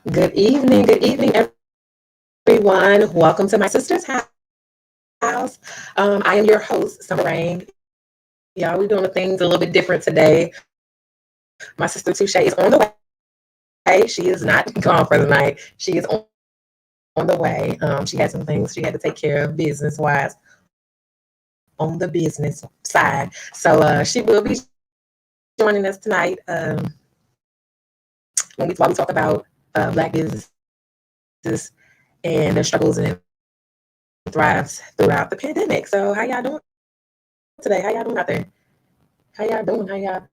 Good evening, everyone. Welcome to my sister's house. I am your host, Summer Rain. Y'all, we're doing things a little bit different today. My sister Touche is on the way. She is not gone for the night. She is on the way. She had some things she had to take care of business wise on the business side. So she will be joining us tonight while we talk about Black businesses and their struggles and thrives throughout the pandemic. So how y'all doing today? How y'all doing out there? How y'all doing? How y'all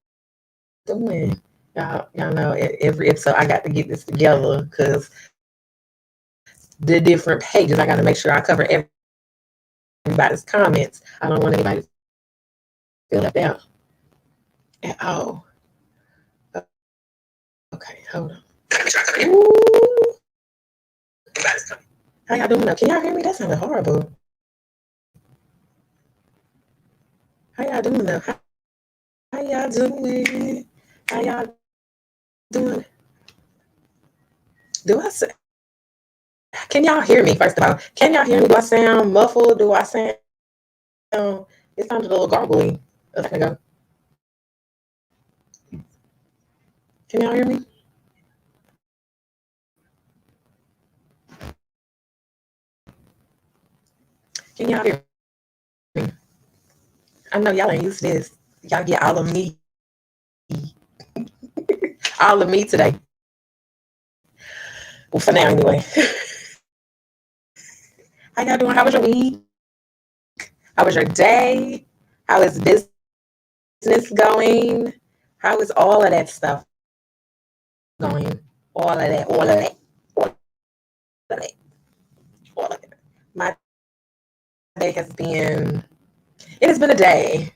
doing? Y'all know every episode I got to get this together because the different pages I got to make sure I cover everybody's comments. I don't want anybody to feel left out at all. Okay, hold on. Ooh, how y'all doing now? Can y'all hear me? That sounded horrible. How y'all doing now? How y'all doing? How y'all doing? Do I say? Can y'all hear me? First of all, can y'all hear me? Do I sound muffled? Do I sound? It sounded a little garbly a second ago. Can y'all hear me? Can y'all hear me? I know y'all ain't used to this. Y'all get all of me today. Well, for now anyway. How y'all doing? How was your week? How was your day? How is business going? How is all of that stuff going? All of that, all of that, all of that, all of it. My day has been. It has been a day.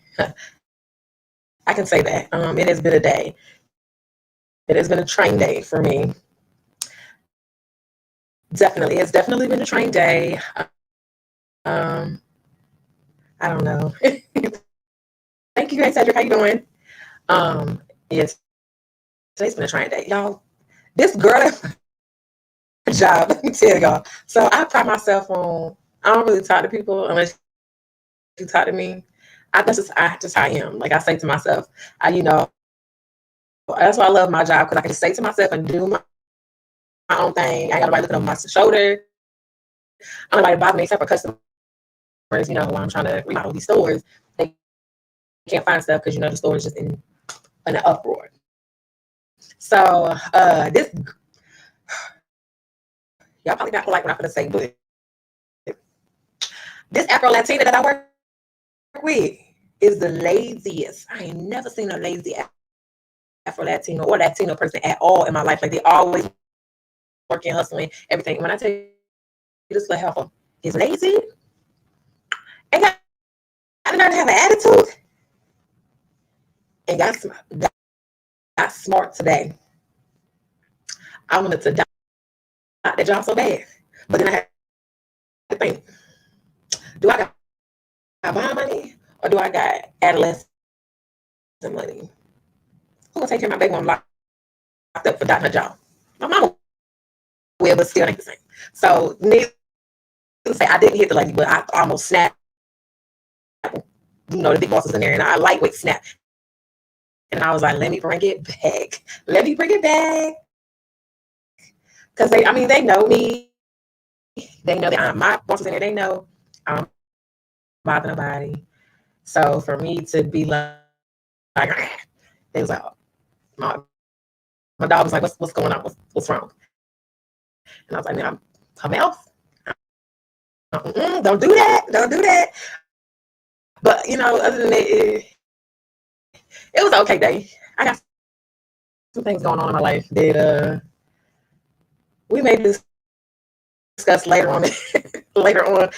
I can say that. It has been a day. It has been a train day for me. Definitely, it's definitely been a train day. Um, I don't know. Thank you, Grace Cedric. How you doing? Yes, today's been a train day, y'all. This girl at my job, let me tell y'all. So I pride myself on. I don't really talk to people unless you talk to me. I just how I am. Like I say to myself, that's why I love my job because I can just say to myself and do my own thing. I got nobody looking over my shoulder. I don't nobody bother me except for customers. When I'm trying to remodel these stores, they can't find stuff because the store is just in an uproar. So this y'all probably not like what I'm gonna say, but this Afro Latina that I work with is the laziest. I ain't never seen a lazy Afro Latino or Latino person at all in my life. Like they always working, hustling, everything. When I tell you this little helper is lazy and got to have an attitude and got smart today. I wanted to die that job so bad, but then I had to think: Do I got bond money or do I got adolescent money? Who gonna take care of my baby when I'm locked up for dotting her job? My mama will, but still ain't the same. So needless to say, I didn't hit the lady, but I almost snapped. The big boss was in there, and I lightweight snapped. And I was like, let me bring it back. Let me bring it back. Because they know me. They know that my bosses in there. They know I don't bother nobody. So for me to be like they was like, my dog was like, what's going on? What's wrong? And I was like, man, her mouth. Don't do that. Don't do that. But other than that, it was an okay day. I got some things going on in my life that we may discuss later on. Later on,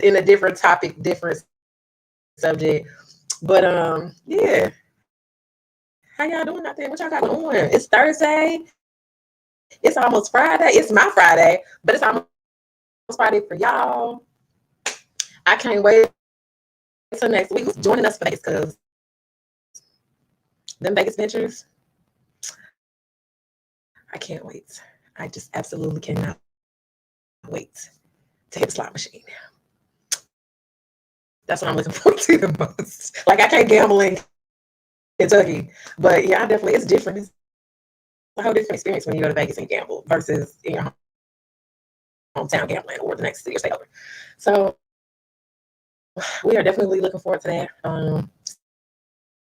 in a different topic, different subject. But yeah. How y'all doing out there? What y'all got going on? It's Thursday. It's almost Friday. It's my Friday, but it's almost Friday for y'all. I can't wait until next week. Who's joining us for Vegas? Because them Vegas ventures, I can't wait. I just absolutely cannot wait to hit the slot machine. That's what I'm looking forward to the most. Like I can't gamble in Kentucky, but yeah, I definitely it's different. It's a whole different experience when you go to Vegas and gamble versus in your hometown gambling or the next city or state over. So we are definitely looking forward to that.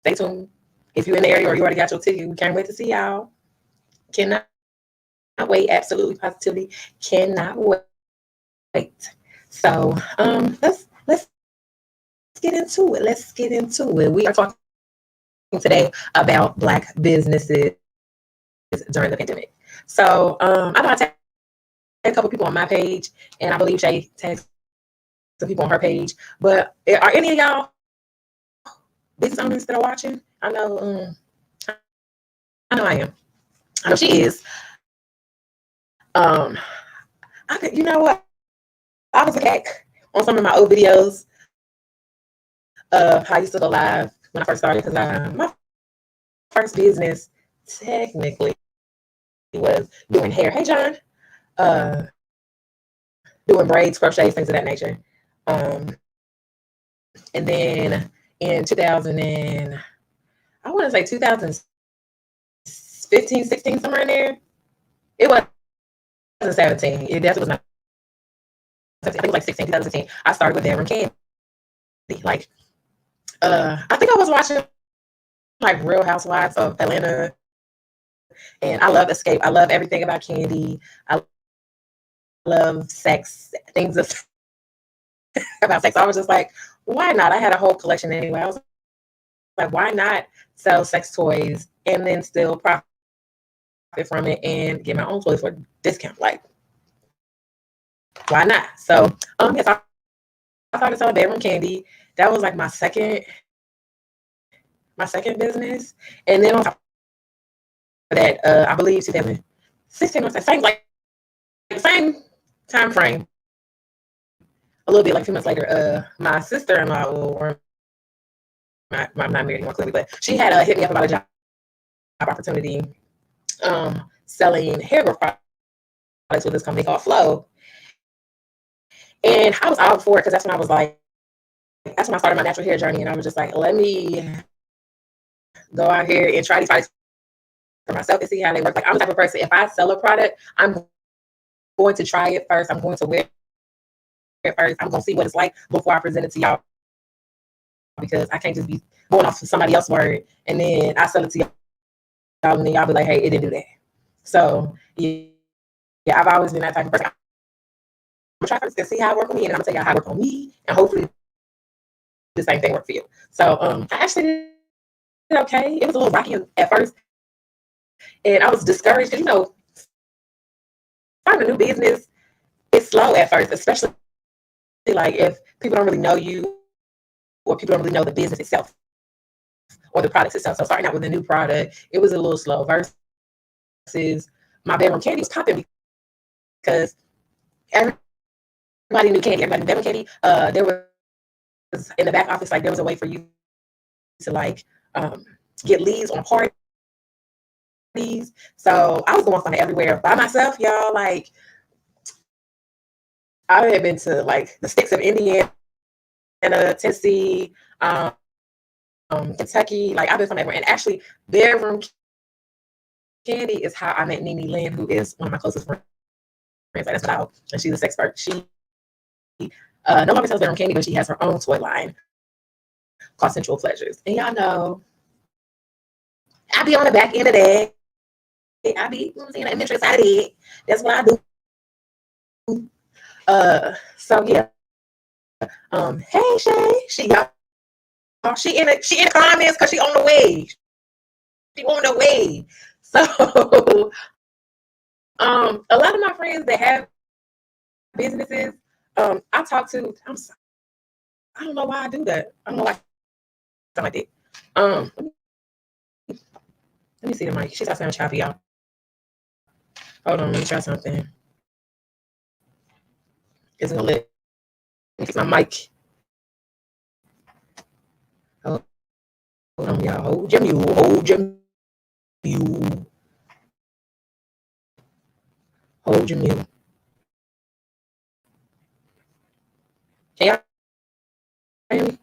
Stay tuned. If you're in the area or you already got your ticket, we can't wait to see y'all. Cannot wait. Absolutely, positively, cannot wait. So let's get into it. Let's get into it. We are talking today about Black businesses during the pandemic. So I know I tagged a couple people on my page, and I believe Shay tagged some people on her page. But are any of y'all business owners that are watching? I know I am. I know she is. You know what? I was back on some of my old videos of how I used to go live when I first started because my first business technically was doing hair. Hey, John. Doing braids, crochets, things of that nature. And then in 2000 and I want to say 2015, 16, somewhere in there. It wasn't 17. It definitely was not 17. I think it was like 16, 2016. I started with Devon Candy. Like, I think I was watching like Real Housewives of Atlanta, and I love Escape. I love everything about Candy. I love sex, things about sex. I was just like, why not? I had a whole collection anyway. I was like, why not sell sex toys and then still profit from it and get my own toys for a discount? Like, why not? So, yes, I started selling bedroom candy. That was like my second business, and then on top of that, I believe 2016 or same same time frame. A little bit like 2 months later, my sister-in-law, or I'm not married anymore clearly, but she had hit me up about a job opportunity selling hair growth products with this company called Flow. And I was all for it because that's when I was like, that's when I started my natural hair journey. And I was just like, let me go out here and try these products for myself and see how they work. Like, I'm the type of person, if I sell a product, I'm going to try it first. I'm going to wear it first. I'm going to see what it's like before I present it to y'all, because I can't just be going off of somebody else's word and then I sell it to y'all and then y'all be like, hey, it didn't do that. So yeah, I've always been that type of person. I'm gonna try first to see how it works on me, and I'm gonna tell y'all how it works on me, and hopefully the same thing work for you. So I actually did okay. It was a little rocky at first, and I was discouraged because starting a new business is slow at first, especially like if people don't really know you or people don't really know the business itself or the products itself. So starting out with a new product, it was a little slow versus my bedroom candy was popping because everybody knew candy. Everybody knew bedroom candy. There was in the back office, like there was a way for you to like get leads on parties. So I was going from everywhere by myself, y'all. Like I had been to like the sticks of Indiana, Tennessee, Kentucky. Like I've been from everywhere. And actually, bedroom candy is how I met Nene Lynn, who is one of my closest friends. That's what I hope. And she's a sex expert. She no longer sells bedroom candy, but she has her own toy line called Sensual Pleasures. And y'all know I be on the back end of that. I be the administrative side of it. That's what I do. So yeah. Hey Shay, she in the comments because she on the way. She on the way. So a lot of my friends that have businesses, I talk to. I don't know why I do that. I don't know why something like that. Let me see the mic. She's sounding choppy, y'all. Hold on, let me try something. It's gonna let me fix my mic. Hold on, y'all. Hold your mule. Hold your mule. Can y'all hear me?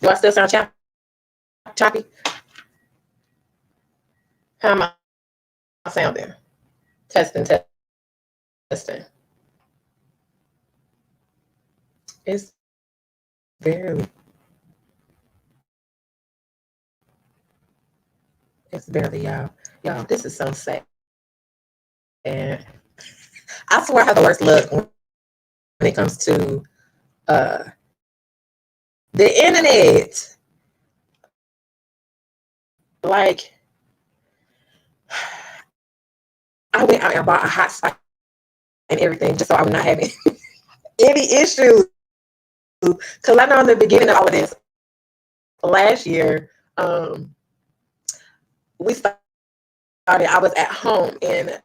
Do I still sound choppy? How am I sounding? Testing. It's barely. It's barely, y'all. Y'all, this is so sad. And I swear I have the worst luck when it comes to the internet. Like, I went out and bought a hotspot and everything just so I would not have any issues. Because I know in the beginning of all of this, last year, we started, I was at home and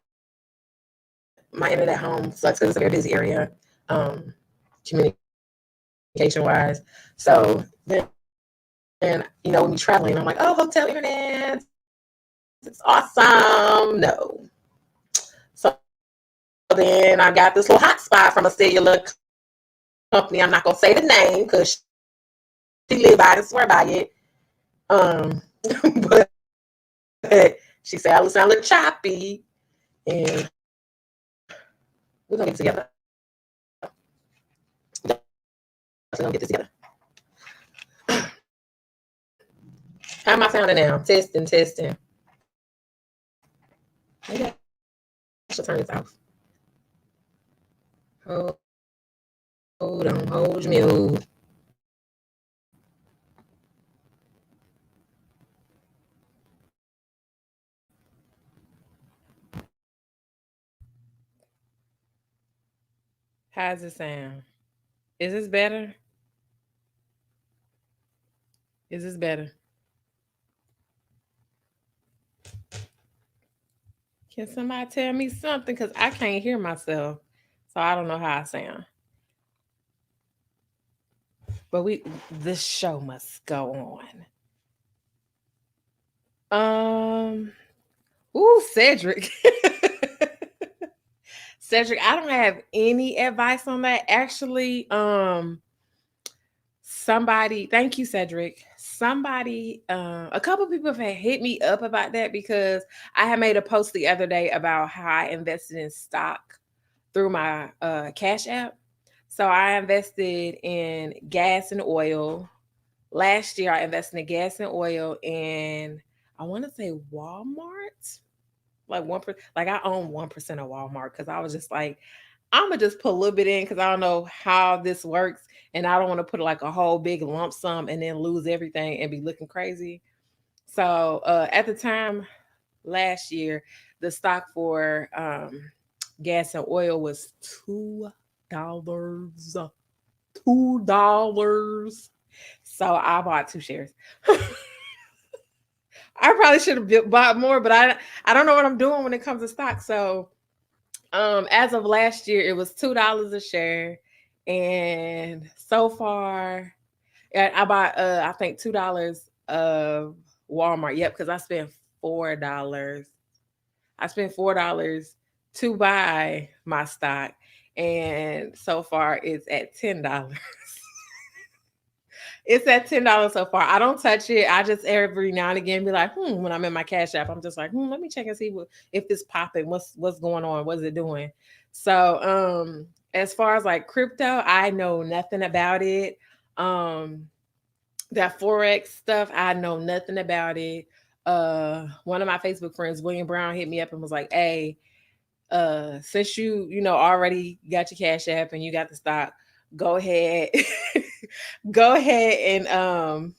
my internet home sucks because it's a very busy area, communication wise. So then, and when you're traveling, I'm like, oh, hotel internet, it's awesome. No. So then I got this little hotspot from a cellular company. I'm not gonna say the name because she live by it and swear by it. But she said I was sound a little choppy, and we're gonna get together. We're gonna get this together. How am I sounding now? Testing. Maybe I should turn this off. Hold on, hold your mule. How's it sound? Is this better? Is this better? Can somebody tell me something? Because I can't hear myself. So I don't know how I sound. But this show must go on. Cedric. Cedric, I don't have any advice on that. Actually, thank you, Cedric. A couple people have hit me up about that because I had made a post the other day about how I invested in stock through my Cash App. So I invested in gas and oil. Last year, I invested in gas and oil and I want to say Walmart. Like 1%, like I own 1% of Walmart because I was just like, I'm gonna just put a little bit in because I don't know how this works, and I don't want to put like a whole big lump sum and then lose everything and be looking crazy. So at the time last year, the stock for gas and oil was $2. $2. So I bought 2 shares. I probably should have bought more, but I don't know what I'm doing when it comes to stock. So as of last year, it was $2 a share, and so far, I bought I think $2 of Walmart. Yep, because I spent $4. I spent $4 to buy my stock, and so far it's at $10. It's at $10 so far. I don't touch it. I just every now and again be like, when I'm in my Cash App, I'm just like, let me check and see if it's popping. What's going on? What's it doing? So as far as like crypto, I know nothing about it. That Forex stuff, I know nothing about it. One of my Facebook friends, William Brown, hit me up and was like, hey, since you already got your Cash App and you got the stock, go ahead and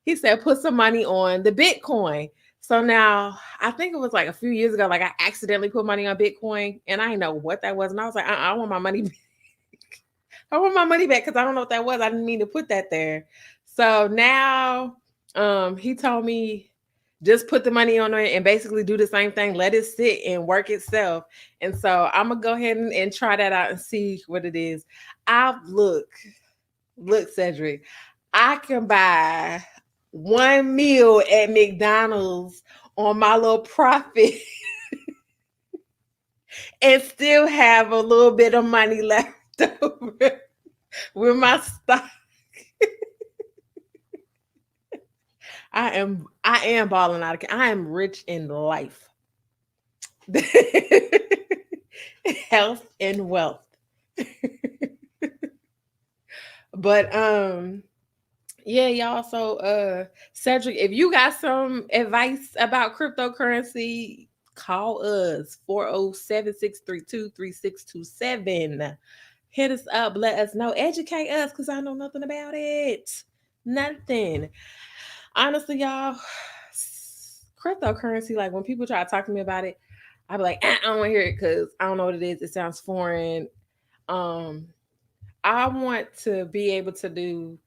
he said put some money on the Bitcoin. So now I think it was like a few years ago, like I accidentally put money on Bitcoin and I didn't know what that was. And I was like, I want my money back. I want my money back because I don't know what that was. I didn't mean to put that there. So now he told me just put the money on it and basically do the same thing. Let it sit and work itself. And so I'm going to go ahead and try that out and see what it is. Look, Cedric, I can buy one meal at McDonald's on my little profit and still have a little bit of money left over with my stock. I am balling out. I am rich in life, health and wealth. But yeah, y'all. So Cedric, if you got some advice about cryptocurrency, call us 407-632-3627. Hit us up, let us know, educate us, because I know nothing about it. Nothing. Honestly, y'all, cryptocurrency, like when people try to talk to me about it, I be like, I don't want to hear it because I don't know what it is. It sounds foreign. Um, I want to be able to do,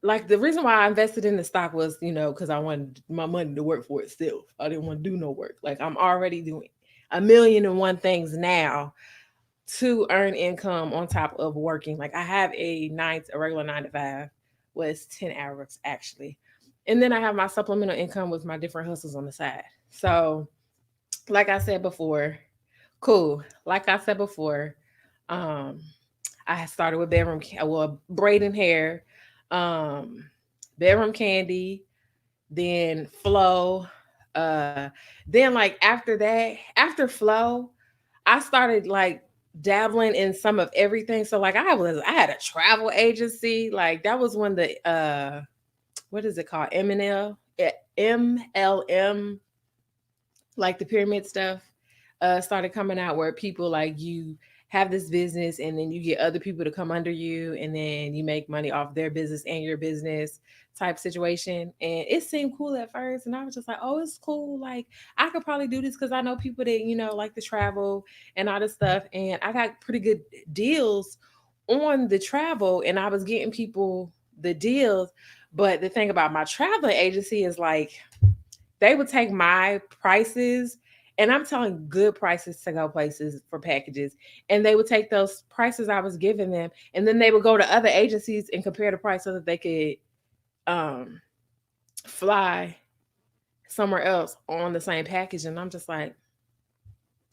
like, the reason why I invested in the stock was, because I wanted my money to work for itself. I didn't want to do no work. Like, I'm already doing a million and one things now to earn income on top of working. Like, I have a regular 9 to 5, was 10 hours actually, and then I have my supplemental income with my different hustles on the side. So, like I said before, cool. Like I said before, um, I had started with braiding hair, um, bedroom candy, then flow. Uh, then like after that, after flow, I started like dabbling in some of everything. So like I had a travel agency. Like that was when the what is it called? MLM, like the pyramid stuff, started coming out, where people like you have this business and then you get other people to come under you and then you make money off their business and your business type situation. And it seemed cool at first, and I was just like, oh, it's cool. Like I could probably do this because I know people that like to travel and all this stuff, and I got pretty good deals on the travel, and I was getting people the deals. But the thing about my traveling agency is like they would take my prices, and I'm telling good prices to go places for packages, and they would take those prices I was giving them, and then they would go to other agencies and compare the price so that they could um fly somewhere else on the same package. And I'm just like,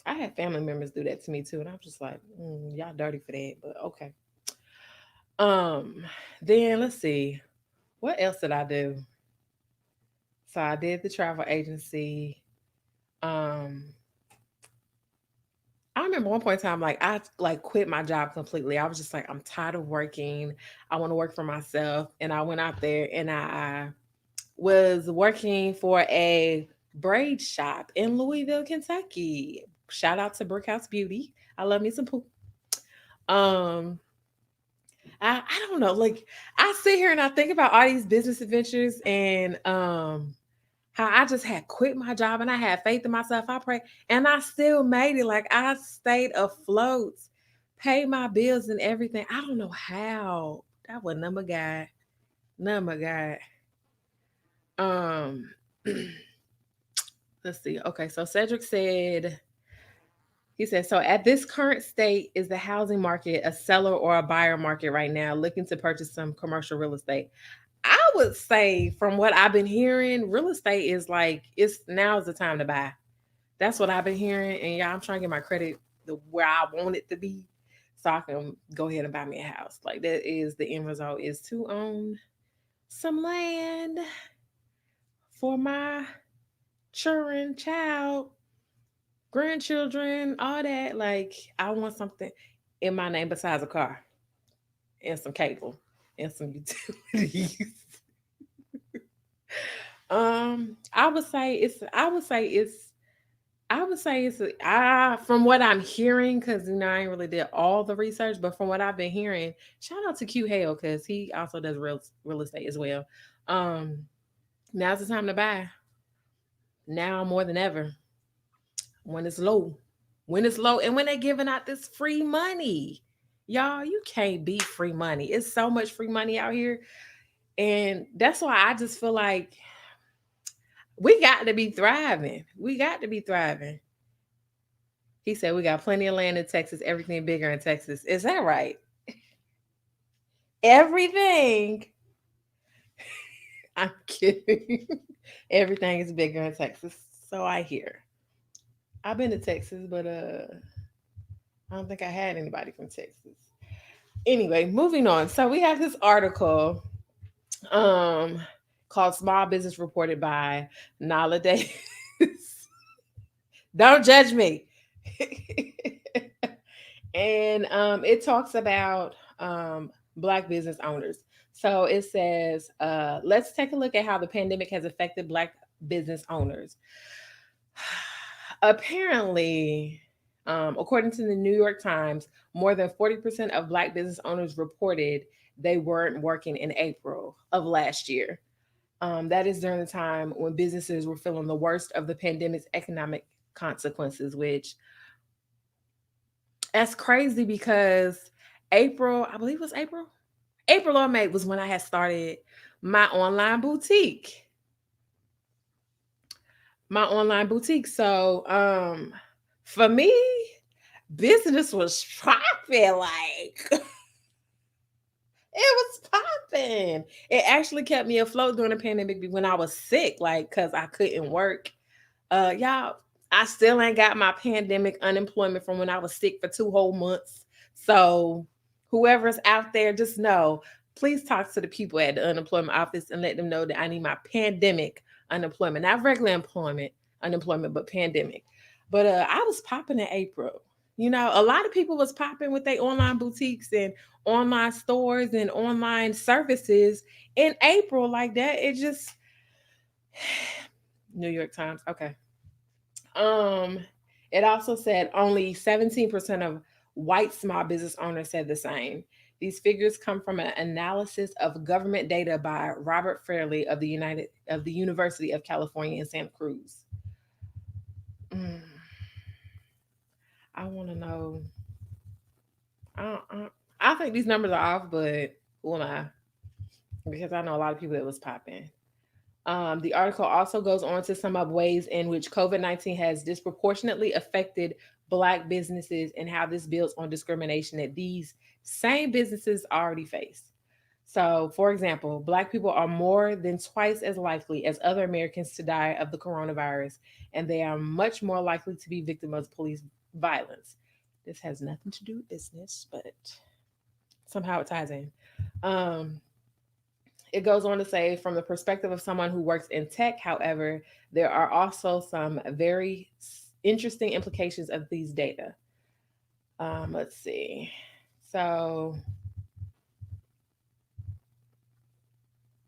I had family members do that to me too, and I'm just like, y'all dirty for that, but okay. um then let's see, what else did I do? So I did the travel agency. um I remember one point in time, like I like quit my job completely. I was just like, I'm tired of working. I want to work for myself. And I went out there and I was working for a braid shop in Louisville, Kentucky. Shout out to Brickhouse Beauty. I love me some poop. Um, I don't know. Like I sit here and I think about all these business adventures, and how I just had quit my job and I had faith in myself. I prayed and I still made it. Like I stayed afloat, paid my bills and everything. I don't know how. That was number guy. Number guy. Um let's see. Okay, so Cedric said, he said, so at this current state, is the housing market a seller or a buyer market right now, looking to purchase some commercial real estate? I would say from what I've been hearing, real estate is like it's now is the time to buy. That's what I've been hearing. And yeah, I'm trying to get my credit where I want it to be so I can go ahead and buy me a house. Like that is the end result, is to own some land for my children, child, grandchildren, all that. Like I want something in my name besides a car and some cable and some utilities. I would say it's from what I'm hearing, because I ain't really did all the research, but from what I've been hearing, shout out to Q Hale because he also does real estate as well. Um, Now's the time to buy. Now more than ever, when it's low, and when they're giving out this free money, y'all, you can't beat free money. It's so much free money out here, and that's why I just feel like we got to be thriving. We got to be thriving. He said we got plenty of land in Texas, everything bigger in Texas. Is that right? Everything. I'm kidding. Everything is bigger in Texas. So I hear. I've been to Texas, but I don't think I had anybody from Texas. Anyway, moving on. So we have this article um called Small Business Reported by Nala Davis. Don't judge me. And it talks about black business owners. So it says, let's take a look at how the pandemic has affected black business owners. Apparently, according to the New York Times, more than 40% of black business owners reported they weren't working in April of last year. That is during the time when businesses were feeling the worst of the pandemic's economic consequences, which that's crazy because April, I believe it was April or May was when I had started my online boutique. My online boutique. So for me, business was popping like it was popping. It actually kept me afloat during the pandemic when I was sick, like because I couldn't work. Y'all, I still ain't got my pandemic unemployment from when I was sick for 2 whole months. So whoever's out there, just know, please talk to the people at the unemployment office and let them know that I need my pandemic unemployment, not regular employment unemployment, but pandemic. But I was popping in April. You know, a lot of people was popping with their online boutiques and online stores and online services in April like that. It just New York Times. Okay. Um, it also said only 17% of white small business owners said the same. These figures come from an analysis of government data by Robert Fairley of the University of California in Santa Cruz. Mm, I want to know. I think these numbers are off, but who am I? Because I know a lot of people that was popping. The article also goes on to sum up ways in which COVID-19 has disproportionately affected Black businesses and how this builds on discrimination that these same businesses already face. So, for example, Black people are more than twice as likely as other Americans to die of the coronavirus, and they are much more likely to be victims of police violence. This has nothing to do with business, but somehow it ties in. Um, it goes on to say, from the perspective of someone who works in tech, however, there are also some very interesting implications of these data. Let's see. So,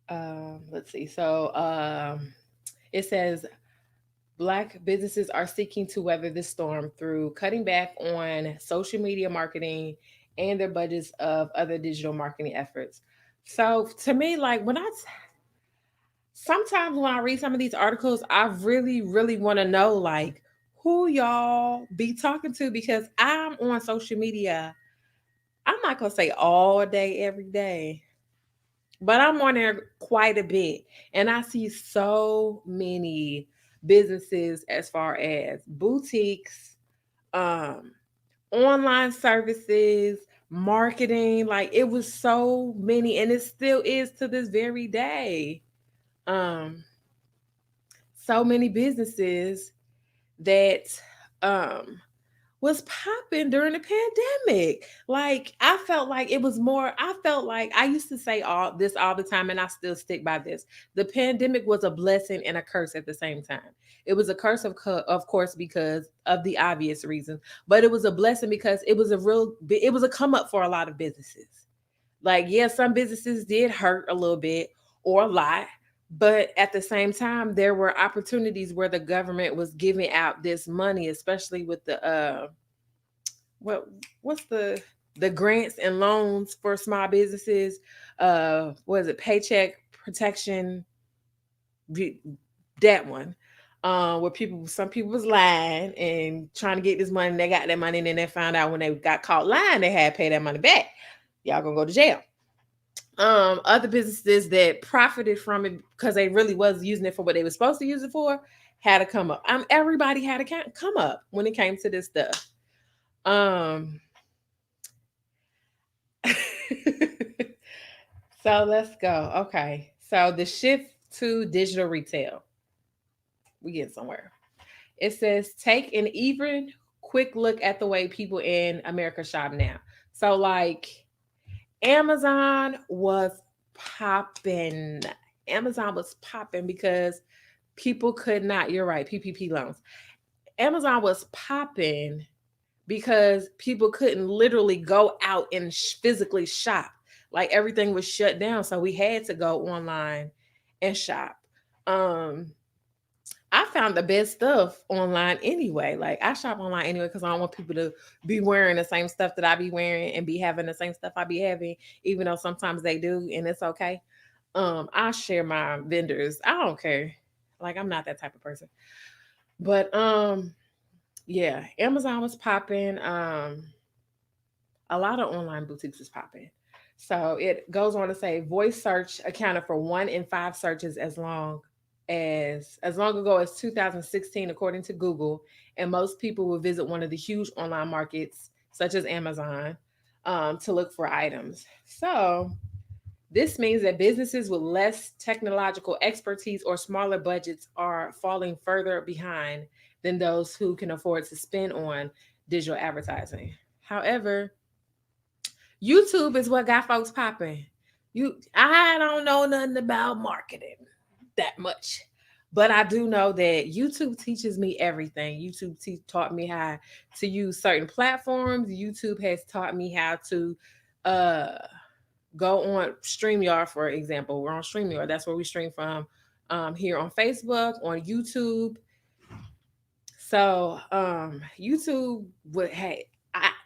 let's see. So, it says Black businesses are seeking to weather this storm through cutting back on social media marketing and their budgets of other digital marketing efforts. So, to me, like sometimes when I read some of these articles, I really, really want to know like who y'all be talking to because I'm on social media. I'm not gonna say all day, every day, but I'm on there quite a bit. And I see so many businesses as far as boutiques, um, online services, marketing. Like it was so many, and it still is to this very day. Um, so many businesses that um was popping during the pandemic. Like I felt like it was more I felt like I used to say all this all the time and I still stick by this. The pandemic was a blessing and a curse at the same time. It was a curse of course because of the obvious reasons, but it was a blessing because it was a come up for a lot of businesses. Like, yeah, some businesses did hurt a little bit or a lot, but at the same time, there were opportunities where the government was giving out this money, especially with the what what's the grants and loans for small businesses. What is it? Paycheck protection, re- that one. Where some people was lying and trying to get this money. They got that money, and then they found out when they got caught lying, they had to pay that money back. Y'all gonna go to jail. Other businesses that profited from it because they really was using it for what they were supposed to use it for had to come up. Everybody had to come up when it came to this stuff. Um, so let's go. Okay, so the shift to digital retail, we get somewhere. It says take an even quick look at the way people in America shop now. So like Amazon was popping. Amazon was popping because people could not, you're right, PPP loans. Amazon was popping because people couldn't literally go out and physically shop. Like everything was shut down, so we had to go online and shop. Um I found the best stuff online anyway. Like I shop online anyway because I don't want people to be wearing the same stuff that I be wearing and be having the same stuff I be having, even though sometimes they do, and it's okay. I share my vendors. I don't care. Like I'm not that type of person. But yeah, Amazon was popping. A lot of online boutiques was popping. So it goes on to say voice search accounted for 1 in 5 searches as long ago as 2016, according to Google. And most people will visit one of the huge online markets, such as Amazon, to look for items. So this means that businesses with less technological expertise or smaller budgets are falling further behind than those who can afford to spend on digital advertising. However, YouTube is what got folks popping. I don't know nothing about marketing that much, but I do know that YouTube teaches me everything. Taught me how to use certain platforms. YouTube has taught me how to uh go on StreamYard, for example. We're on StreamYard. That's where we stream from. Here on Facebook, on YouTube. So YouTube would hey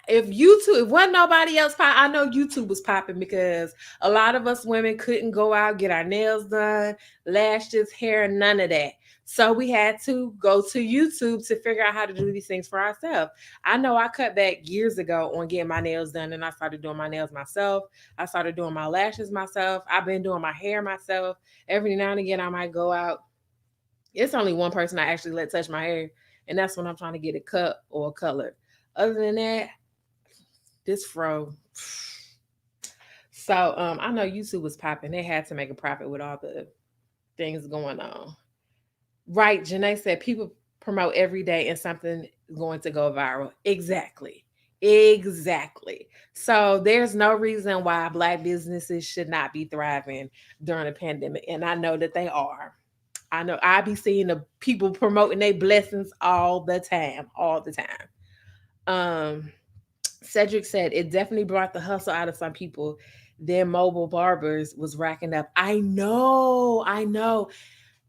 if YouTube if wasn't nobody else pop, I know YouTube was popping because a lot of us women couldn't go out, get our nails done, lashes, hair, none of that. So we had to go to YouTube to figure out how to do these things for ourselves. I know I cut back years ago on getting my nails done and I started doing my nails myself. I started doing my lashes myself. I've been doing my hair myself. Every now and again I might go out. It's only one person I actually let touch my hair, and that's when I'm trying to get it cut or colored. Other than that, this fro. So I know YouTube was popping. They had to make a profit with all the things going on. Right, Janae said people promote every day and something is going to go viral. Exactly. Exactly. So there's no reason why Black businesses should not be thriving during a pandemic. And I know that they are. I know I be seeing the people promoting their blessings all the time. Um, Cedric said it definitely brought the hustle out of some people. Their mobile barbers was racking up. I know.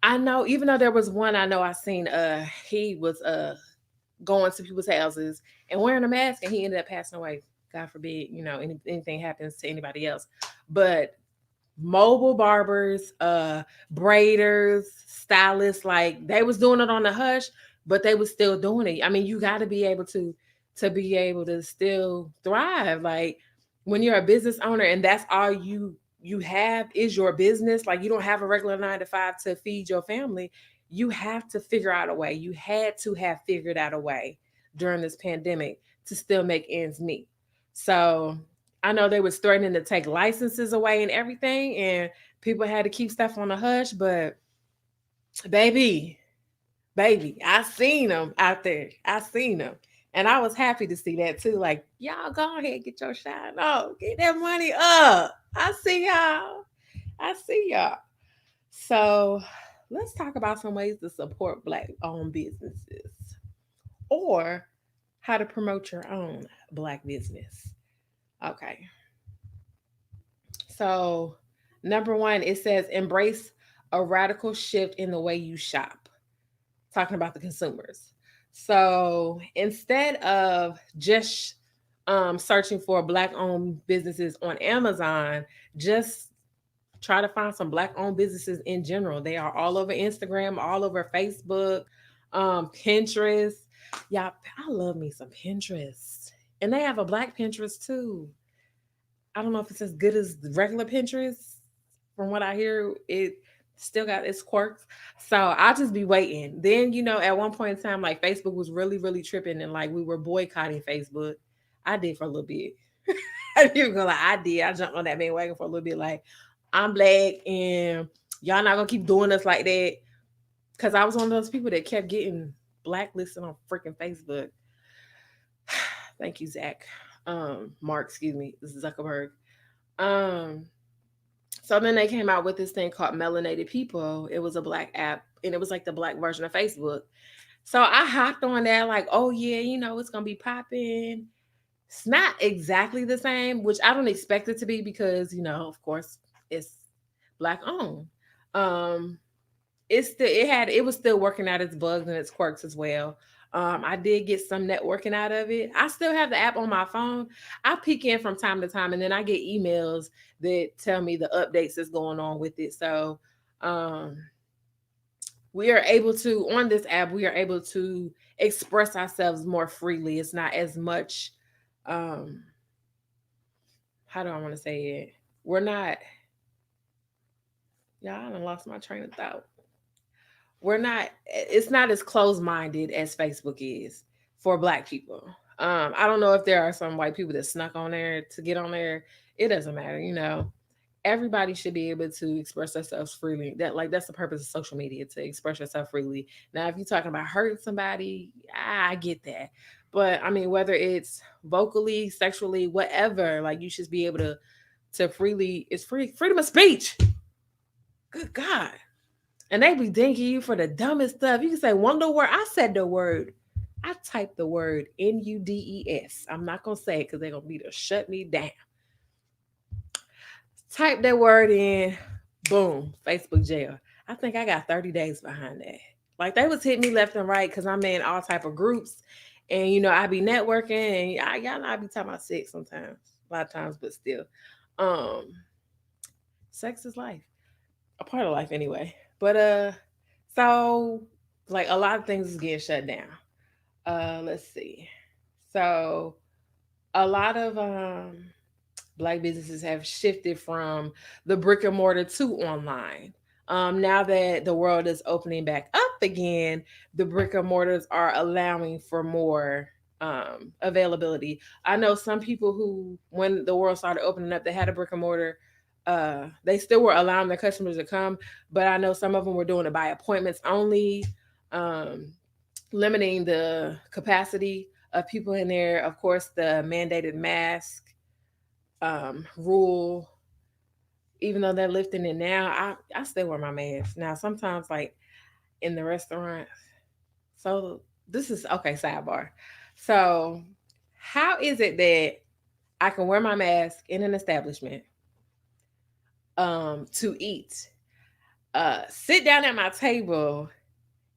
Even though there was one I know I seen, he was going to people's houses and wearing a mask, and he ended up passing away. God forbid, anything happens to anybody else. But mobile barbers, braiders, stylists, like they was doing it on the hush, but they was still doing it. I mean, you got to be able to be able to still thrive. Like when you're a business owner and that's all you have is your business, like you don't have a regular 9 to 5 to feed your family, you have to figure out a way. You had to have figured out a way during this pandemic to still make ends meet. So I know they was threatening to take licenses away and everything, and people had to keep stuff on the hush. But baby, I seen them out there. I seen them, and I was happy to see that too. Like y'all, go ahead, get your shine. Oh, get that money up. I see y'all. I see y'all. So let's talk about some ways to support Black-owned businesses, or how to promote your own Black business. Okay. So, number one, it says embrace a radical shift in the way you shop, talking about the consumers. So, instead of just searching for Black owned businesses on Amazon, just try to find some Black owned businesses in general. They are all over Instagram, all over Facebook, Pinterest. Yeah, I love me some Pinterest. And they have a Black Pinterest too. I don't know if it's as good as the regular Pinterest. From what I hear, it still got its quirks. So I'll just be waiting. Then, at one point in time, like Facebook was really, really tripping and like we were boycotting Facebook. I did for a little bit. I didn't even go like I did. I jumped on that bandwagon for a little bit. Like, I'm Black and y'all not gonna keep doing us like that. Cause I was one of those people that kept getting blacklisted on freaking Facebook. Thank you, Zach. Mark, excuse me, Zuckerberg. Um, so then they came out with this thing called Melanated People. It was a black app, and it was like the black version of Facebook. So I hopped on that, like, oh yeah, it's gonna be popping. It's not exactly the same, which I don't expect it to be because, of course, it's black owned. Um, it was still working out its bugs and its quirks as well. I did get some networking out of it. I still have the app on my phone. I peek in from time to time, and then I get emails that tell me the updates that's going on with it. So um, we are able to on this app. We are able to express ourselves more freely. It's not as much. Um, how do I want to say it? We're not. Y'all, I done lost my train of thought. It's not as closed-minded as Facebook is for black people. I don't know if there are some white people that snuck on there to get on there. It doesn't matter. Everybody should be able to express themselves freely. That's the purpose of social media, to express yourself freely. Now if you're talking about hurting somebody, I get that. But I mean, whether it's vocally, sexually, whatever, like, you should be able to freely, it's freedom of speech. Good God. And they be dinking you for the dumbest stuff. You can say one little word. I said the word. I typed the word NUDES. I'm not gonna say it because they're gonna be to shut me down. Type that word in, boom, Facebook jail. I think I got 30 days behind that. Like, they was hitting me left and right because I'm in all type of groups, and I be networking, and y'all know I be talking about sex sometimes, a lot of times, but still, um, sex is life, a part of life anyway. But so, like, a lot of things is getting shut down. Let's see. So a lot of black businesses have shifted from the brick and mortar to online. Now that the world is opening back up again, the brick and mortars are allowing for more availability. I know some people who, when the world started opening up, they had a brick and mortar. They still were allowing their customers to come, but I know some of them were doing it by appointments only, um, limiting the capacity of people in there. Of course, the mandated mask rule, even though they're lifting it now, I still wear my mask. Now, sometimes, like, in the restaurant. So, this is okay, sidebar. So, how is it that I can wear my mask in an establishment to eat, sit down at my table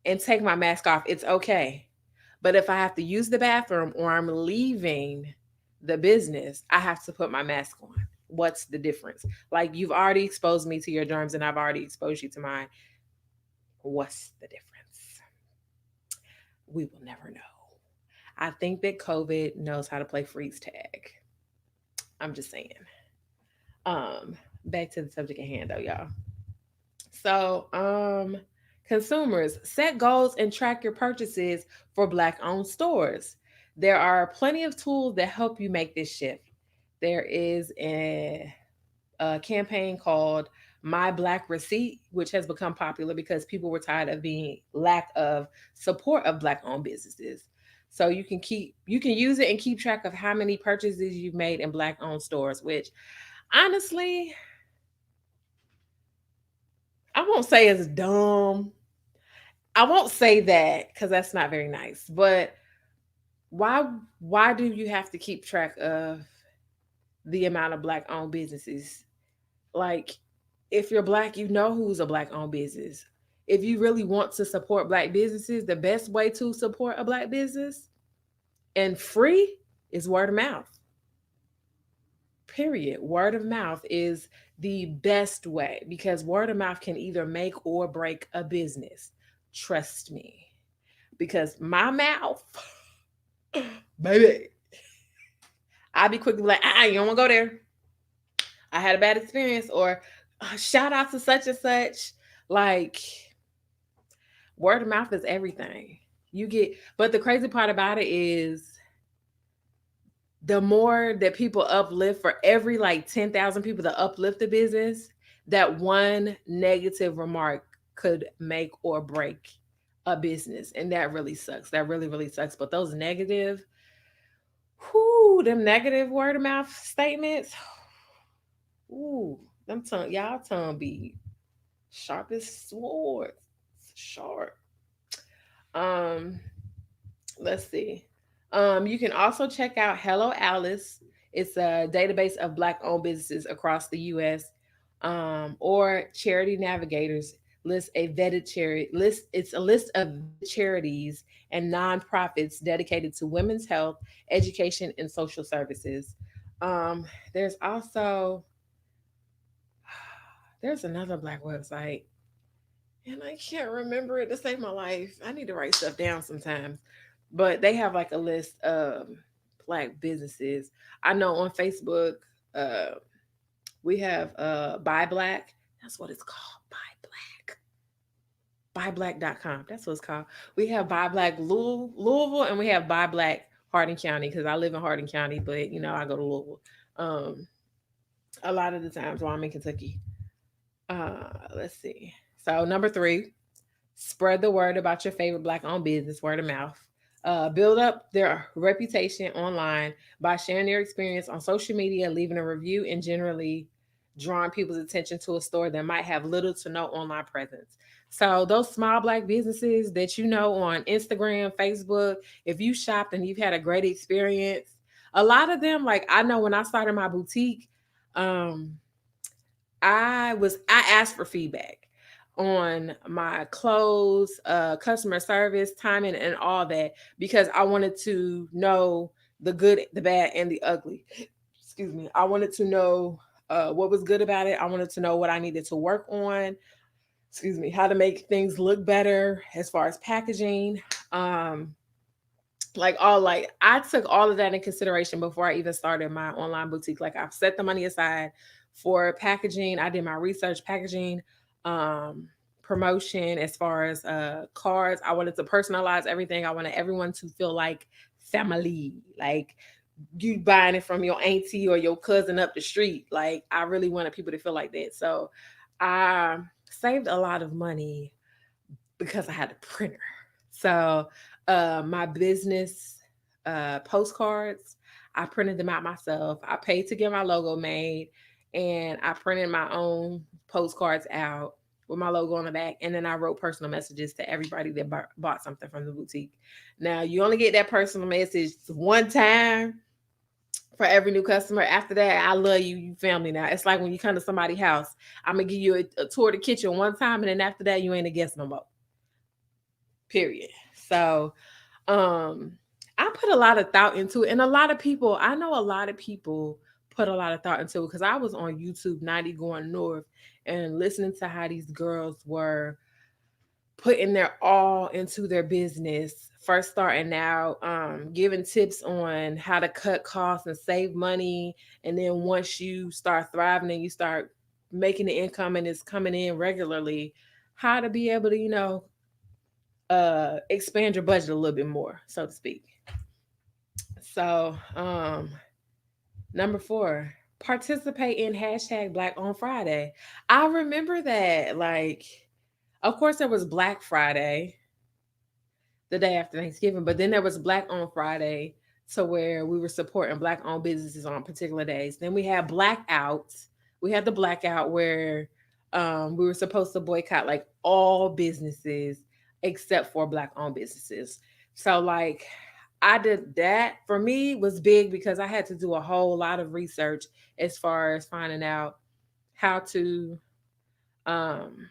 and take my mask off? It's okay. But if I have to use the bathroom or I'm leaving the business, I have to put my mask on. What's the difference? Like, you've already exposed me to your germs and I've already exposed you to mine. What's the difference? We will never know. I think that COVID knows how to play freeze tag. I'm just saying. Um, Back to the subject at hand though, y'all. So, consumers, set goals and track your purchases for black owned stores. There are plenty of tools that help you make this shift. There is a campaign called My Black Receipt, which has become popular because people were tired of being lack of support of black owned businesses. So you can use it and keep track of how many purchases you've made in black owned stores, which honestly, I won't say it's dumb. I won't say that because that's not very nice. But why why do you have to keep track of the amount of black owned businesses? Like, if you're black, you know who's a black owned business. If you really want to support black businesses, the best way to support a black business and free is word of mouth. Period. Word of mouth is the best way because word of mouth can either make or break a business. Trust me. Because my mouth, baby, I'd be quick to be like, you don't want to go there. I had a bad experience, or shout out to such and such. Like, word of mouth is everything. But the crazy part about it is the more that people uplift, for every like 10,000 people that uplift the business, that one negative remark could make or break a business, and that really sucks. That really, really sucks. But those negative, whoo, them negative word of mouth statements, ooh, them tongue, y'all tongue be sharp as swords, sharp. Um, let's see. You can also check out Hello Alice. It's a database of Black-owned businesses across the U.S. Or Charity Navigators list a vetted charity list. It's a list of vetted charities and nonprofits dedicated to women's health, education, and social services. Um, there's also there's another Black website, and I can't remember it to save my life. I need to write stuff down sometimes. But they have like a list of Black businesses. I know on Facebook, uh, we have Buy Black. That's what it's called. Buy Black. BuyBlack.com. That's what it's called. We have Buy Black Louisville, and we have Buy Black Hardin County, because I live in Hardin County, but I go to Louisville. Um, a lot of the times while I'm in Kentucky. Let's see. So number 3, spread the word about your favorite Black owned business, word of mouth. Build up their reputation online by sharing their experience on social media, leaving a review, and generally drawing people's attention to a store that might have little to no online presence. So those small Black businesses that on Instagram, Facebook, if you shopped and you've had a great experience, a lot of them, like I know when I started my boutique, um, I asked for feedback on my clothes, customer service, timing, and all that, because I wanted to know the good, the bad, and the ugly. Excuse me. I wanted to know what was good about it. I wanted to know what I needed to work on. Excuse me, how to make things look better as far as packaging. Um, like I took all of that in consideration before I even started my online boutique. Like I've set the money aside for packaging. I did my research, packaging, um, promotion as far as cards. I wanted to personalize everything. I wanted everyone to feel like family, like you buying it from your auntie or your cousin up the street. Like I really wanted people to feel like that. So I saved a lot of money because I had a printer. So my business postcards, I printed them out myself. I paid to get my logo made, and I printed my own postcards out with my logo on the back. And then I wrote personal messages to everybody that bought something from the boutique. Now, you only get that personal message one time for every new customer. After that, I love you, you family now. It's like when you come to somebody's house, I'm gonna give you a tour of the kitchen one time, and then after that, you ain't a guest no more. Period. So, um, I put a lot of thought into it, and I know a lot of people put a lot of thought into it, because I was on YouTube 90 Going North and listening to how these girls were putting their all into their business, first starting out, giving tips on how to cut costs and save money. And then once you start thriving and you start making the income and it's coming in regularly, how to be able to, expand your budget a little bit more, so to speak. So, number 4, participate in hashtag Black on Friday. I remember that, like, of course, there was Black Friday, the day after Thanksgiving, but then there was Black on Friday, to where we were supporting Black owned businesses on particular days. Then we had blackouts. We had the blackout where we were supposed to boycott like all businesses except for Black owned businesses. So like I did that. For me was big because I had to do a whole lot of research as far as finding out how to um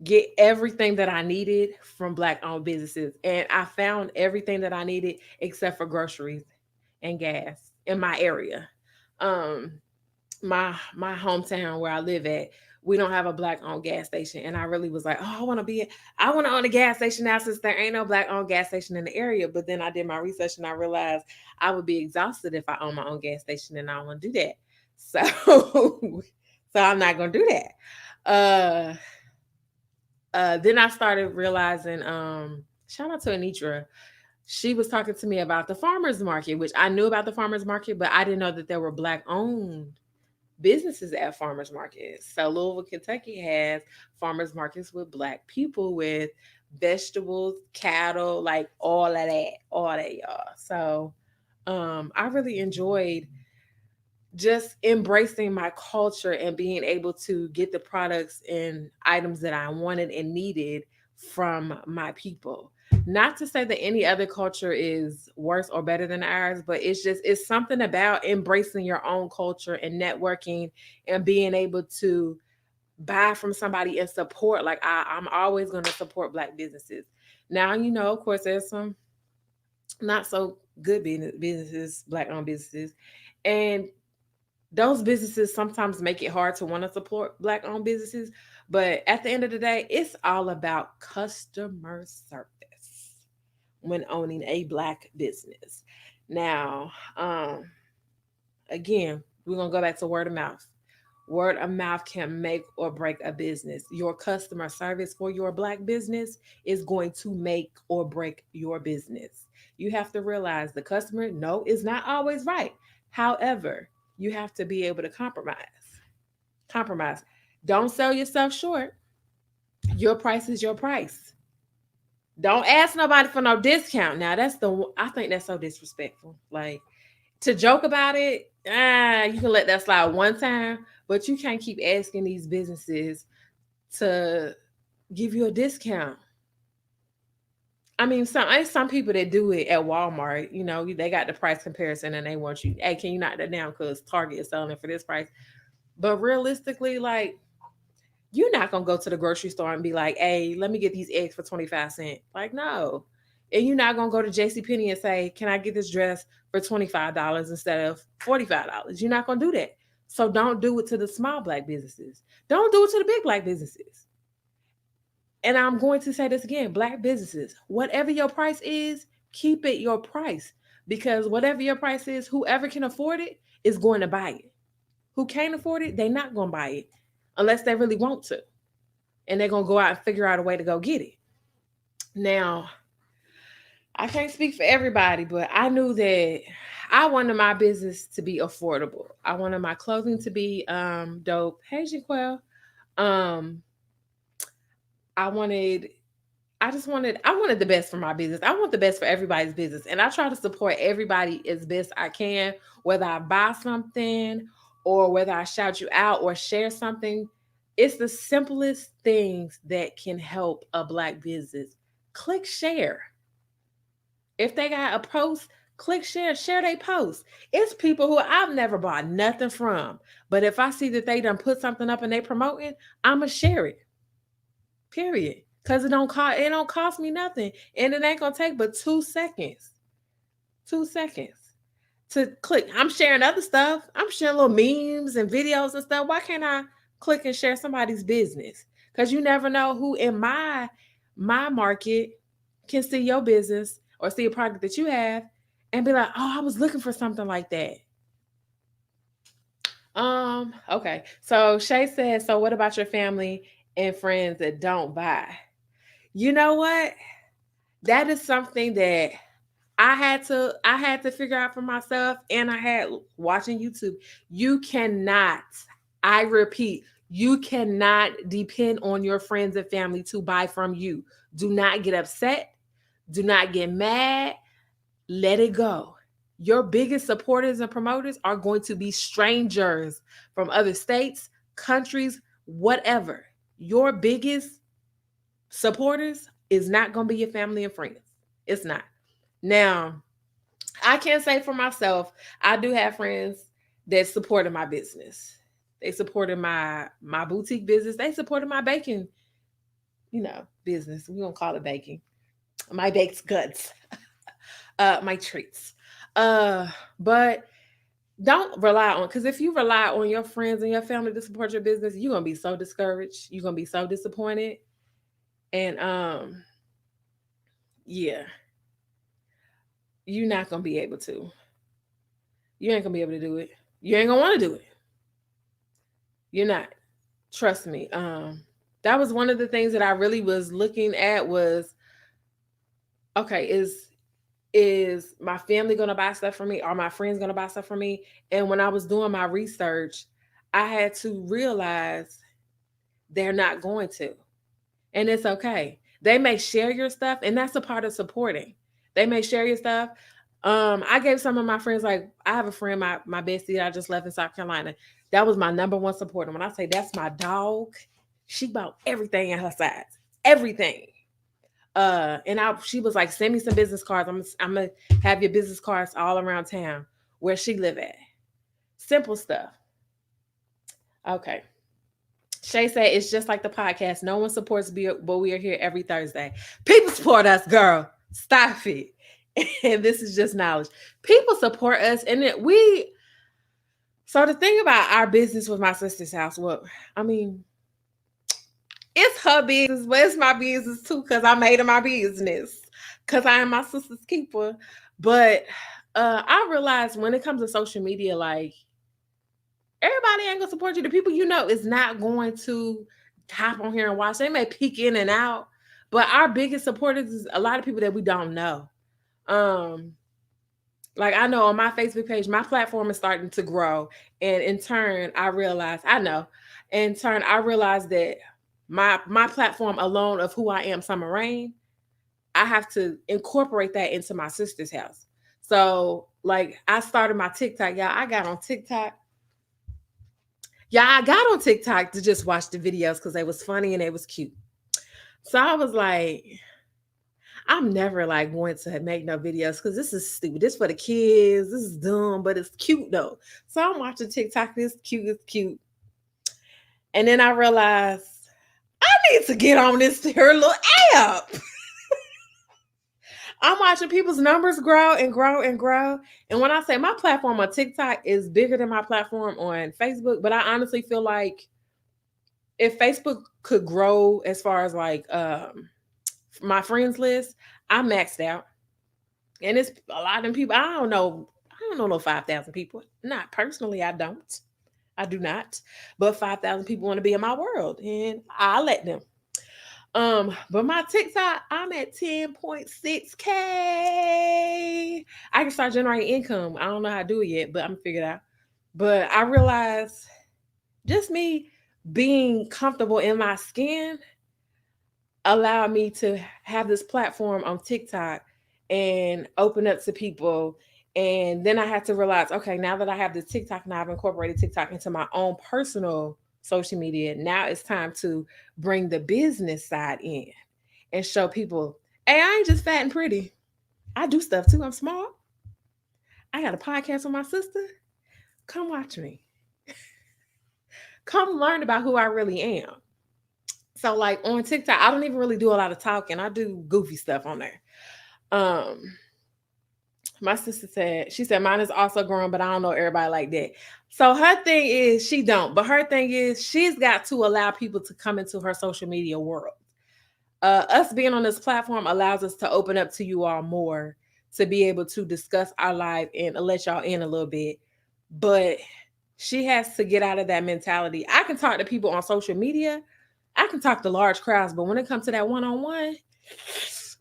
get everything that I needed from Black owned businesses. And I found everything that I needed except for groceries and gas in my area. Um my hometown where I live at, we don't have a Black owned gas station. And I really was like, oh, I want to own a gas station now, since there ain't no Black owned gas station in the area. But then I did my research and I realized I would be exhausted if I own my own gas station, and I don't want to do that. So so I'm not gonna do that. Then I started realizing, shout out to Anitra. She was talking to me about the farmers market, which I knew about the farmers market, but I didn't know that there were Black owned businesses at farmers markets. So Louisville, Kentucky has farmers markets with Black people, with vegetables, cattle, like all that, y'all. So I really enjoyed just embracing my culture and being able to get the products and items that I wanted and needed from my people. Not to say that any other culture is worse or better than ours, but it's something about embracing your own culture and networking and being able to buy from somebody and support. Like I'm always going to support Black businesses. Now, of course, there's some not so good businesses, Black owned businesses, and those businesses sometimes make it hard to want to support Black owned businesses. But at the end of the day, it's all about customer service when owning a Black business. Now, again, we're going to go back to word of mouth. Word of mouth can make or break a business. Your customer service for your Black business is going to make or break your business. You have to realize the customer, no, is not always right. However, you have to be able to compromise. Compromise. Don't sell yourself short. Your price is your price. Don't ask nobody for no discount. Now I think that's so disrespectful. Like, to joke about it, you can let that slide one time, but you can't keep asking these businesses to give you a discount. I mean, some people that do it at Walmart, they got the price comparison and they want you, hey, can you knock that down because Target is selling it for this price? But realistically, like, you're not gonna go to the grocery store and be like, hey, let me get these eggs for 25 cents. Like, no. And you're not gonna go to JCPenney and say, can I get this dress for $25 instead of $45? You're not gonna do that. So don't do it to the small Black businesses. Don't do it to the big Black businesses. And I'm going to say this again, Black businesses, whatever your price is, keep it your price. Because whatever your price is, whoever can afford it is going to buy it. Who can't afford it, they're not going to buy it unless they really want to. And they're going to go out and figure out a way to go get it. Now, I can't speak for everybody, but I knew that I wanted my business to be affordable. I wanted my clothing to be dope. Hey, Jaquel. Um, I wanted I wanted the best for my business. I want the best for everybody's business. And I try to support everybody as best I can, whether I buy something or whether I shout you out or share something. It's the simplest things that can help a Black business. Click share. If they got a post, click share their post. It's people who I've never bought nothing from. But if I see that they done put something up and they promoting, I'ma share it. Period. Cause it don't cost me nothing. And it ain't gonna take but 2 seconds. 2 seconds to click. I'm sharing other stuff. I'm sharing little memes and videos and stuff. Why can't I click and share somebody's business? Because you never know who in my market can see your business or see a product that you have and be like, oh, I was looking for something like that. Okay. So Shay says, so what about your family and friends that don't buy? You know what? That is something that I had to figure out for myself, and I had watching YouTube. You cannot, I repeat, you cannot depend on your friends and family to buy from you. Do not get upset. Do not get mad. Let it go. Your biggest supporters and promoters are going to be strangers from other states, countries, whatever. Your biggest supporters is not going to be your family and friends. It's not. Now, I can't say for myself, I do have friends that supported my business. They supported my boutique business. They supported my baking, business. We don't call it baking. My baked goods. My treats. But don't rely on, because if you rely on your friends and your family to support your business, you're gonna be so discouraged. You're gonna be so disappointed. And yeah, you're not gonna be able to. You ain't gonna be able to do it. You ain't gonna want to do it. You're not. Trust me. That was one of the things that I really was looking at was, okay, is my family gonna buy stuff for me? Are my friends gonna buy stuff for me? And when I was doing my research, I had to realize they're not going to. And it's okay. They may share your stuff, and that's a part of supporting. They may share your stuff. I gave some of my friends, like I have a friend, my bestie that I just left in South Carolina. That was my number one supporter. When I say that's my dog, she bought everything in her size. Everything. She was like, send me some business cards. I'm gonna have your business cards all around town where she live at. Simple stuff. Okay. Shay said it's just like the podcast. No one supports but we are here every Thursday. People support us, girl. Stop it. And this is just knowledge. People support us, and we. So the thing about our business with my sister's house, well, I mean, it's her business, but it's my business too, because I made it my business. Because I am my sister's keeper. But I realized when it comes to social media, like everybody ain't gonna support you. The people you know is not going to hop on here and watch. They may peek in and out, but our biggest supporters is a lot of people that we don't know. Like I know on my Facebook page, my platform is starting to grow, and in turn, I realized that my platform alone of who I am, Summer Rain, I have to incorporate that into my sister's house. So, like, I started my TikTok, y'all. I got on TikTok to just watch the videos because they was funny and they was cute. So I was like, I'm never like going to make no videos because this is stupid. This for the kids. This is dumb, but it's cute though. So I'm watching TikTok. It's cute. And then I realized I need to get on this her little app. I'm watching people's numbers grow and grow and grow. And when I say my platform on TikTok is bigger than my platform on Facebook, but I honestly feel like if Facebook could grow as far as like my friends list, I'm maxed out. And it's a lot of them people. I don't know no 5,000 people. Not personally, I don't. I do not. But 5,000 people want to be in my world, and I let them. But my TikTok, I'm at 10.6K. I can start generating income. I don't know how to do it yet, but I'm gonna figure it out. But I realized just me being comfortable in my skin allowed me to have this platform on TikTok and open up to people. And then I had to realize, okay, now that I have this TikTok, now I've incorporated TikTok into my own personal social media. Now it's time to bring the business side in and show people, hey, I ain't just fat and pretty. I do stuff too. I'm smart. I got a podcast with my sister. Come watch me. Come learn about who I really am. So like on TikTok, I don't even really do a lot of talking. I do goofy stuff on there. My sister said, she said, mine is also growing, but I don't know everybody like that. So her thing is she don't, but her thing is she's got to allow people to come into her social media world. Us being on this platform allows us to open up to you all more to be able to discuss our life and let y'all in a little bit. But she has to get out of that mentality. I can talk to people on social media. I can talk to large crowds, but when it comes to that one-on-one,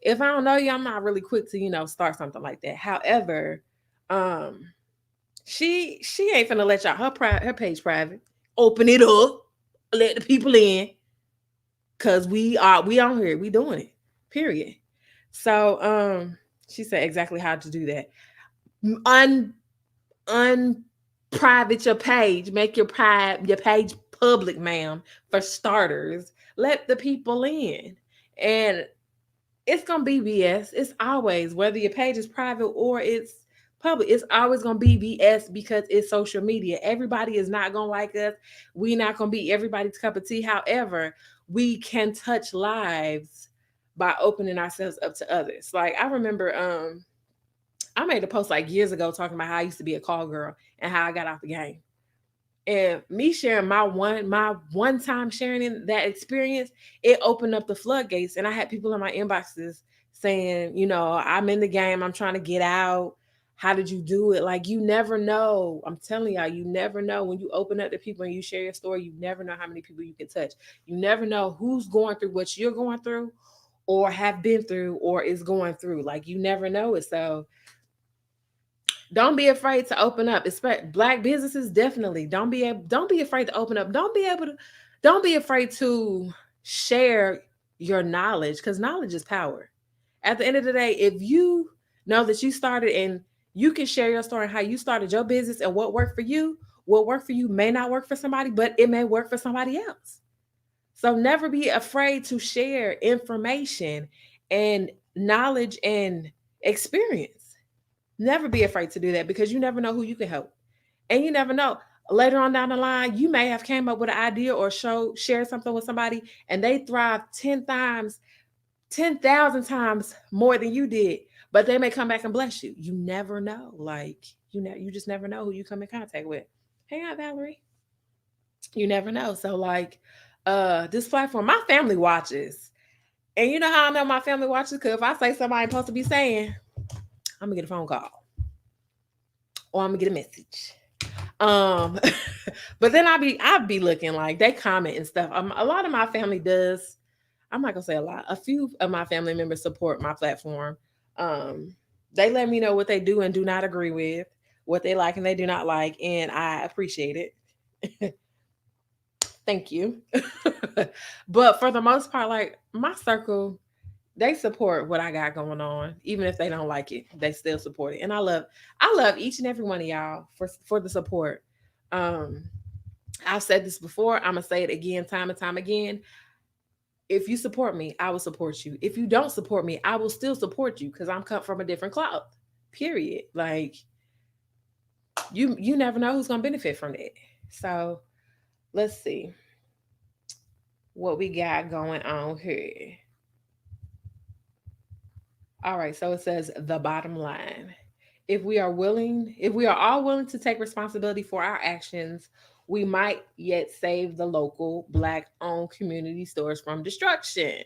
if I don't know you, I'm not really quick to, start something like that. However, she ain't finna let y'all her page private. Open it up, let the people in, cause we on here, we doing it. Period. So she said exactly how to do that. Unprivate your page, make your page public, ma'am. For starters, let the people in, and it's gonna be BS. It's always, whether your page is private or it's public, it's always gonna be BS because it's social media. Everybody is not gonna like us. We're not gonna be everybody's cup of tea. However, we can touch lives by opening ourselves up to others. Like I remember I made a post like years ago talking about how I used to be a call girl and how I got out the game. And me sharing my one time sharing in that experience, it opened up the floodgates. And I had people in my inboxes saying, I'm in the game, I'm trying to get out. How did you do it? Like, you never know. I'm telling y'all, you never know. When you open up to people and you share your story, you never know how many people you can touch. You never know who's going through what you're going through or have been through or is going through. Like, you never know it. So Don't be afraid to open up. Expect black businesses definitely. Don't be afraid to open up. Don't be afraid to share your knowledge because knowledge is power. At the end of the day, if you know that you started and you can share your story, how you started your business and what worked for you may not work for somebody, but it may work for somebody else. So never be afraid to share information and knowledge and experience. Never be afraid to do that because you never know who you can help. And you never know. Later on down the line, you may have came up with an idea or share something with somebody and they thrive 10 times, 10,000 times more than you did. But they may come back and bless you. You never know. Like, you just never know who you come in contact with. Hang out, Valerie. You never know. So like this platform, my family watches. And you know how I know my family watches? Because if I say something I ain't supposed to be saying, I'm gonna get a phone call or I'm gonna get a message. Um, but then I'll be looking like they comment and stuff. A lot of my family does. I'm not gonna say a lot. A few of my family members support my platform. Um, they let me know what they do and do not agree with, what they like and they do not like, and I appreciate it. Thank you. But for the most part, like my circle, they support what I got going on, even if they don't like it. They still support it, and I love each and every one of y'all for the support. Um, I've said this before. I'm gonna say it again, time and time again. If you support me, I will support you. If you don't support me, I will still support you because I'm cut from a different cloth. Period. Like you never know who's gonna benefit from it. So let's see what we got going on here. All right, so it says the bottom line. If we are all willing to take responsibility for our actions, we might yet save the local black owned community stores from destruction.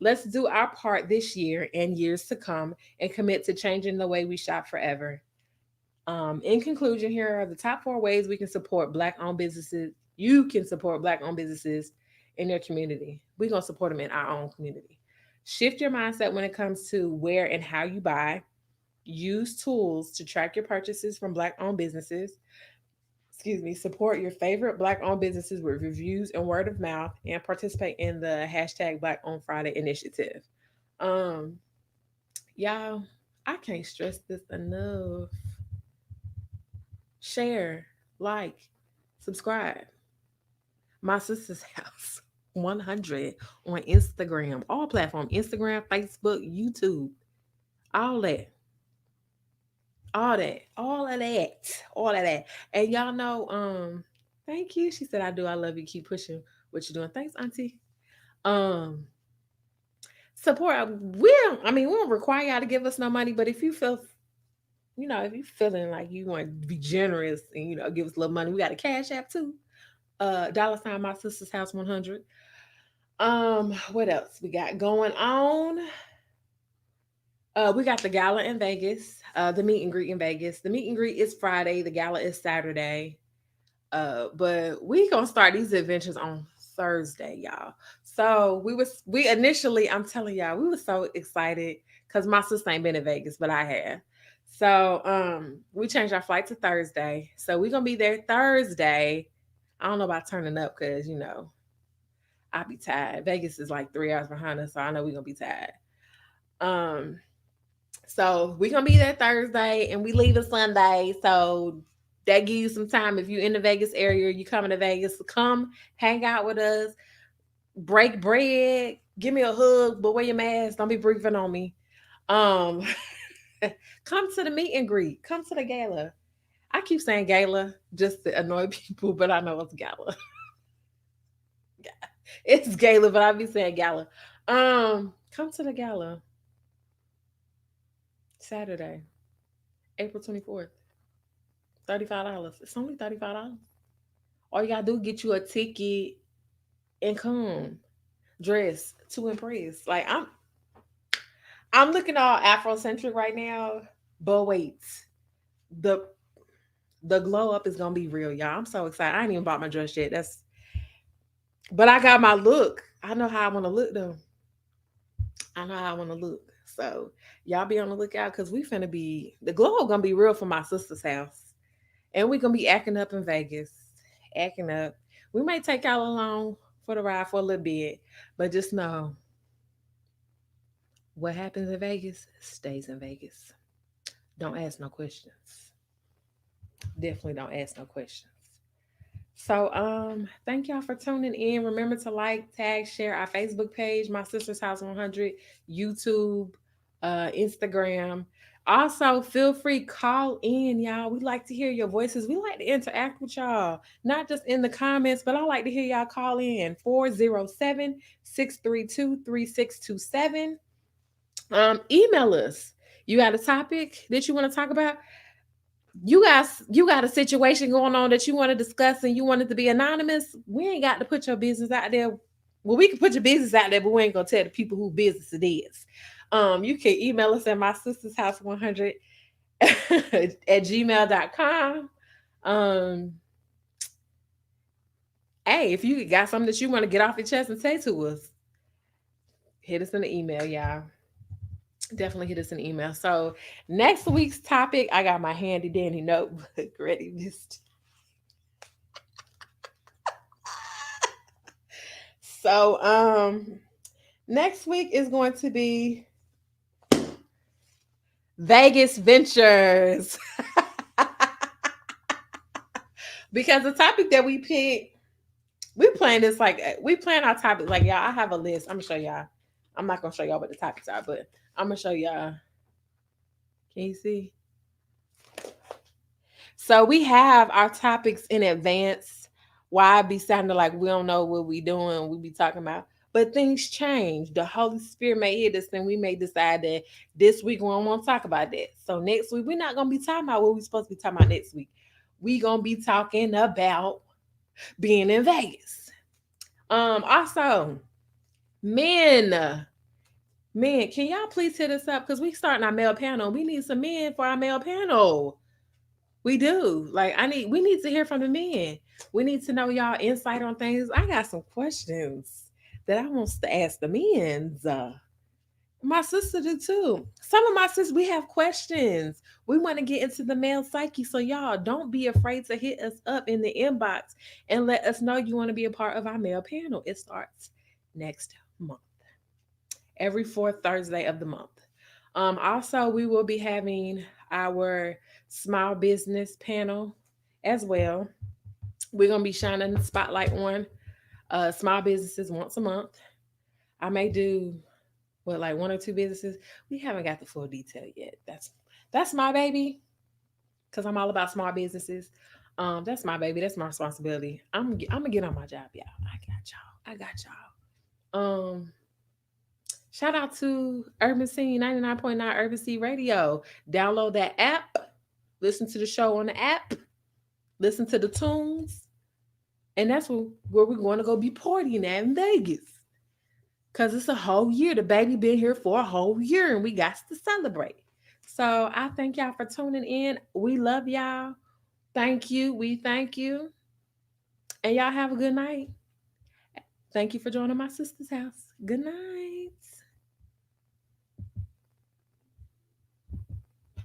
Let's do our part this year and years to come and commit to changing the way we shop forever. In conclusion, here are the top 4 ways we can support black owned businesses. You can support black owned businesses in your community. We're going to support them in our own community. Shift your mindset when it comes to where and how you buy. Use tools to track your purchases from black owned businesses. Excuse me, support your favorite black owned businesses with reviews and word of mouth and participate in the hashtag Black on Friday initiative. Um, y'all, I can't stress this enough. Share, like, subscribe. My sister's house 100 on Instagram, all platform, Instagram, Facebook, YouTube, all that. All that, all of that. And y'all know, thank you. She said, I do, I love you. Keep pushing what you're doing. Thanks, Auntie. Um, support. We don't require y'all to give us no money, but if you feel, if you feeling like you want to be generous and give us a little money, we got a cash app too. Dollar sign my sister's house 100. What else we got going on? We got the gala in Vegas, the meet and greet in Vegas. The meet and greet is Friday, the gala is Saturday. But we gonna start these adventures on Thursday, y'all. So we initially, I'm telling y'all, we were so excited because my sister ain't been to Vegas, but I have. So we changed our flight to Thursday. So we're gonna be there Thursday. I don't know about turning up because I'll be tired. Vegas is like 3 hours behind us, so I know we're gonna be tired. Um, so we're gonna be there Thursday and we leave on Sunday. So that gives you some time. If you're in the Vegas area, you coming to Vegas, come hang out with us, break bread, give me a hug, but wear your mask. Don't be breathing on me. Um come to the meet and greet. Come to the gala. I keep saying gala just to annoy people, but I know it's gala. It's gala, but I be saying gala. Come to the gala Saturday, April 24th. $35. It's only $35. All you gotta do get you a ticket and come dress to impress. Like I'm looking all Afrocentric right now, but wait, the the glow up is gonna be real, y'all. I'm so excited. I ain't even bought my dress yet. But I got my look. I know how I want to look though. I know how I want to look. So y'all be on the lookout because we finna be the glow gonna be real for my sister's house. And we're gonna be acting up in Vegas. Acting up. We may take y'all along for the ride for a little bit, but just know what happens in Vegas stays in Vegas. Don't ask no questions. Definitely don't ask no questions. So thank y'all for tuning in. Remember to like, tag, share our Facebook page, My Sister's House 100, YouTube, Instagram. Also, feel free call in, y'all. We like to hear your voices. We like to interact with y'all, not just in the comments, but I like to hear y'all call in 407-632-3627. Email us. You got a topic that you want to talk about? You got a situation going on that you want to discuss and you want it to be anonymous. We ain't got to put your business out there. Well, we can put your business out there, but we ain't gonna tell the people who business it is. You can email us at my sister's house 100 at gmail.com. Hey, if you got something that you want to get off your chest and say to us, hit us in the email, y'all. Definitely hit us an email. So next week's topic, I got my handy dandy notebook ready. So next week is going to be Vegas Ventures. Because the topic that we picked, we plan our topic like y'all. I have a list. I'm gonna show y'all. I'm not gonna show y'all what the topics are, but I'm gonna show y'all. Can you see? So we have our topics in advance. Why be sounding like we don't know what we doing? We be talking about, but things change. The Holy Spirit may hit us, and we may decide that this week we don't want to talk about that. So next week we're not gonna be talking about what we're supposed to be talking about next week. We gonna be talking about being in Vegas. Also, men, men, can y'all please hit us up because we starting our male panel. We need some men for our male panel. We do. We need to hear from the men. We need to know y'all insight on things. I got some questions that I want to ask the men's. My sister do too. Some of my sisters, we have questions. We want to get into the male psyche. So y'all don't be afraid to hit us up in the inbox and let us know you want to be a part of our male panel. It starts next month, every fourth Thursday of the month. Also, we will be having our small business panel as well. We're gonna be shining the spotlight on small businesses once a month. I may do like one or two businesses. We haven't got the full detail yet. That's my baby because I'm all about small businesses. That's my baby. That's my responsibility. I'm gonna get on my job, y'all. I got y'all. I got y'all. Shout out to Urban Scene 99.9 Urban Scene Radio. Download that app. Listen to the show on the app. Listen to the tunes. And that's where we're going to go be partying at in Vegas. Because it's a whole year. The baby been here for a whole year and we got to celebrate. So I thank y'all for tuning in. We love y'all. Thank you. We thank you. And y'all have a good night. Thank you for joining my sister's house. Good night.